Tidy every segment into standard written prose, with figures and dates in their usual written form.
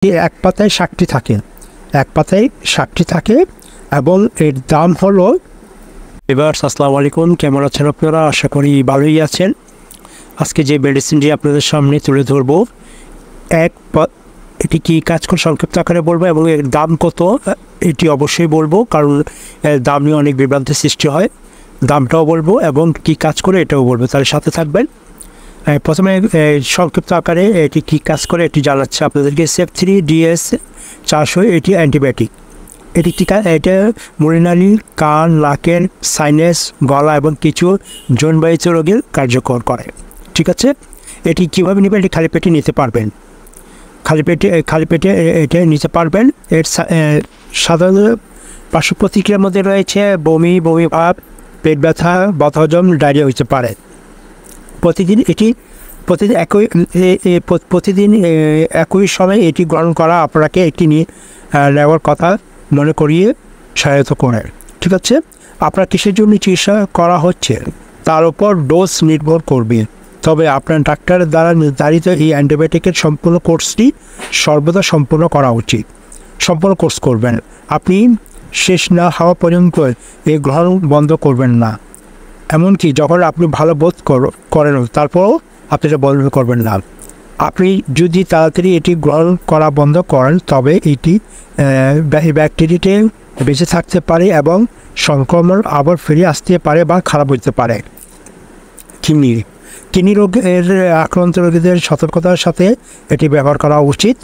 এক পাতায় 60টি থাকে, এক পাতায় 60টি থাকে এবং এর দাম হলো। এবার আসসালামু আলাইকুম, কেমন আছেন আপনারা? আশা করি ভালোই আছেন। আজকে যে মেডিসিনটি আপনাদের সামনে তুলে ধরবো, এটি কী কাজ করে সংক্ষিপ্ত আকারে বলবো এবং এর দাম কত এটি অবশ্যই বলবো, কারণ এর দাম নিয়ে অনেক বিভ্রান্তির সৃষ্টি হয়। দামটাও বলবো এবং কী কাজ করে এটাও বলবো, তাহলে সাথে থাকবেন। প্রথমে সংক্ষিপ্ত আকারে এটি কী কাজ করে এটি জানাচ্ছে আপনাদেরকে। CF3DS 400 এটি অ্যান্টিবায়োটিক। এটি টিকা, এটা মরিনালি, কান, নাকের, সাইনাস, গলা এবং কিছু জনবাহিত রোগের কার্যকর করে। ঠিক আছে, এটি কীভাবে নেবেন? এটি খালি পেটে নিতে পারবেন, খালি পেটে এটা নিতে পারবেন। এর সাধারণ পার্শ্ব প্রতিক্রিয়ার মধ্যে রয়েছে বমি ভাব, পেট ব্যথা, বদহজম, ডায়রিয়া হতে পারে। প্রতিদিন একই সময় এটি গ্রহণ করা আপনাকে একটি নেওয়ার কথা মনে করিয়ে সহায়তা করে। ঠিক আছে, আপনার কিসের জন্য চিকিৎসা করা হচ্ছে তার উপর ডোজ নির্ভর করবে, তবে আপনার ডাক্তারের দ্বারা নির্ধারিত এই অ্যান্টিবায়োটিকের সম্পূর্ণ কোর্সটি সর্বদা সম্পূর্ণ করা উচিত। সম্পূর্ণ কোর্স করবেন, আপনি শেষ না হওয়া পর্যন্ত এই গ্রহণ বন্ধ করবেন না। এমনকি যখন আপনি ভালো বোধ করেন তারপরও আপনি এটা বন্ধ করবেন না। আপনি যদি তাড়াতাড়ি এটি গ্রহণ করা বন্ধ করেন তবে এটি ব্যাকটেরিয়াতে বেঁচে থাকতে পারে এবং সংক্রমণ আবার ফিরে আসতে পারে বা খারাপ হতে পারে। কিডনি রোগের আক্রান্ত রোগীদের সতর্কতার সাথে এটি ব্যবহার করা উচিত।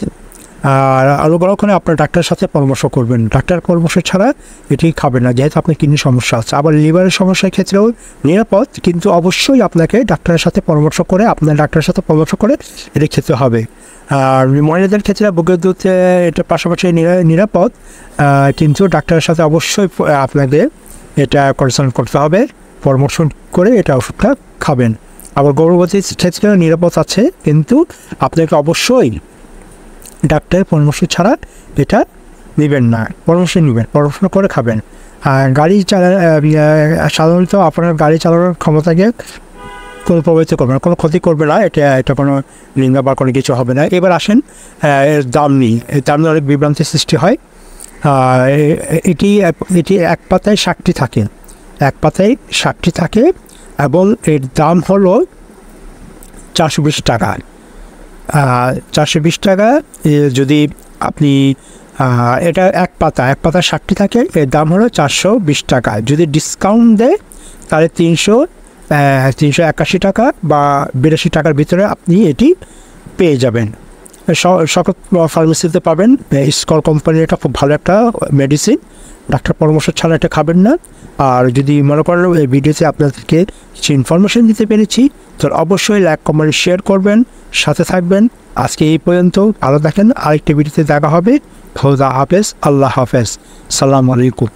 আর অনুগ্রহণে আপনার ডাক্তারের সাথে পরামর্শ করবেন, ডাক্তার পরামর্শ ছাড়া এটি খাবেন না, যেহেতু আপনার কিডনির সমস্যা আছে। আবার লিভারের সমস্যার ক্ষেত্রেও নিরাপদ, কিন্তু অবশ্যই আপনাকে ডাক্তারের সাথে পরামর্শ করে এটি খেতে হবে। আর মহিলাদের ক্ষেত্রে বুকের দুধ এটার পাশাপাশি নিরাপদ, কিন্তু ডাক্তারের সাথে অবশ্যই আপনাদের এটা কনসাল্ট করতে হবে, পরামর্শ করে এটা ওষুধটা খাবেন। আবার গর্ভবতীর ক্ষেত্রে নিরাপদ আছে, কিন্তু আপনাকে অবশ্যই ডাক্তারের পরামর্শ ছাড়া এটা নেবেন না, পরামর্শ করে খাবেন। আর গাড়ি সাধারণত আপনার গাড়ি চালানোর ক্ষমতাকে কোনো প্রভাবিত করবে না, কোনো ক্ষতি করবে না, এটা কোনো নিন্দা বা কোনো কিছু হবে না। এবার আসেন এর দাম নিয়ে। এর দাম নিয়ে অনেক বিভ্রান্তির সৃষ্টি হয়। এটি এক পাতায় 60টি থাকে, এক পাতায় 60টি থাকে এবং এর দাম হলো 420 টাকা। 420 টাকা। যদি আপনি এটা এক পাতা 60টি থাকে, এর দাম হলো 420 টাকা। যদি ডিসকাউন্ট দেয় তাহলে 381 টাকা বা 82 টাকার ভিতরে আপনি এটি পেয়ে যাবেন। সকল ফার্মেসিতে পাবেন। স্কল কোম্পানির এটা খুব ভালো একটা মেডিসিন, ডাক্তার পরামর্শ ছাড়া এটা খাবেন না। আর যদি মনে করেন এই ভিডিওতে আপনাদেরকে কিছু ইনফরমেশন দিতে পেরেছি, তো অবশ্যই লাইক, কমেন্ট, শেয়ার করবেন, সাথে থাকবেন। আজকে এই পর্যন্ত, ভালো থাকেন, আরেকটি ভিডিওতে দেখা হবে। খোদা হাফেজ, আল্লাহ হাফেজ, সালামু আলাইকুম।